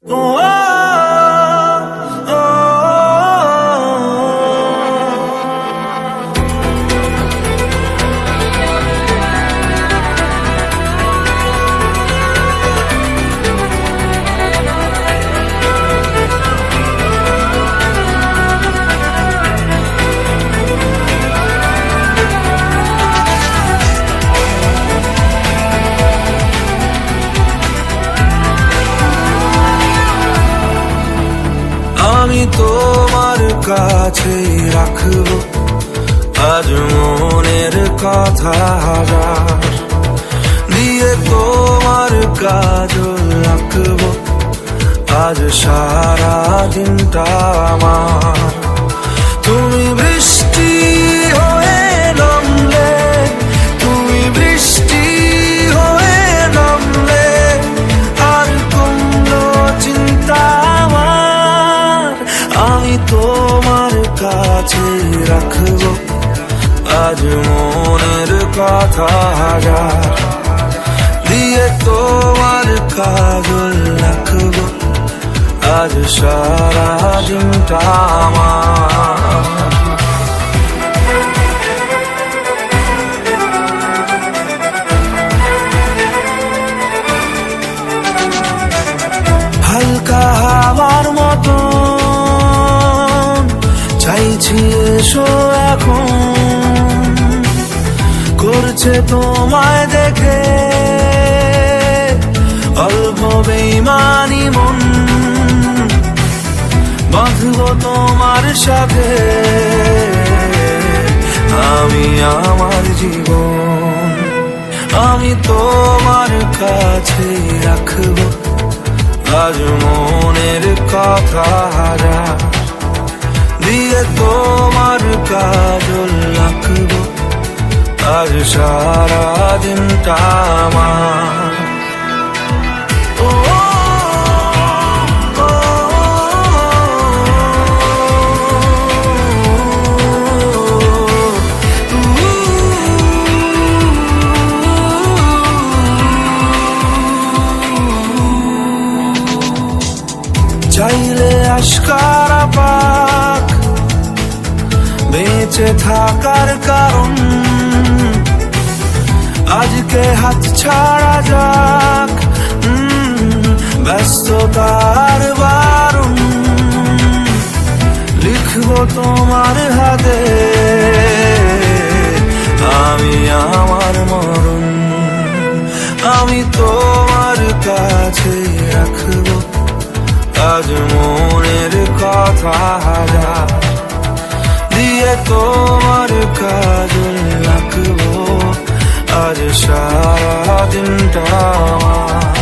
আমি তোমার কাছে রাখবো আজ মনের কথা হাজার, দিয়ে তোমার কাজল রাখবো আজ সারা দিনটা আমার। তুমি বৃষ্টি হয়ে নামলে, তুমি বৃষ্টি হয়ে নামলে আর কোনো চিন্তা আমার। আমি তোমার কাছে রাখবো আজ মনের কথা হাজার, দিয়ে তোমার কাজল রাখবো আজ সারা দিনটা আমার। হালকা হাওয়ার মতো চাইছি এসো এখন, করছে তোমায় দেখে অল্প বেইমানি মন। বাঁধবো তোমার সাথে আমি আমার জীবন। আমি তোমার কাছে রাখবো আজ মনের কথা হাজার, দিয়ে তোমার কাজল রাখবো আজ সারা দিনটা আমার। চাইলে আশকারা পাক বেঁচে থাকার কারণ, আজকে হাত ছাড়া যাক ব্যস্ততার বারণ। লিখবো তোমার হাতে আমি আমার মরণ। আমি তোমার কাছে রাখবো আজ মনের কথা হাজার, দিয়ে তোমার কাজল রাখবো আজ সারা দিনটা আমার।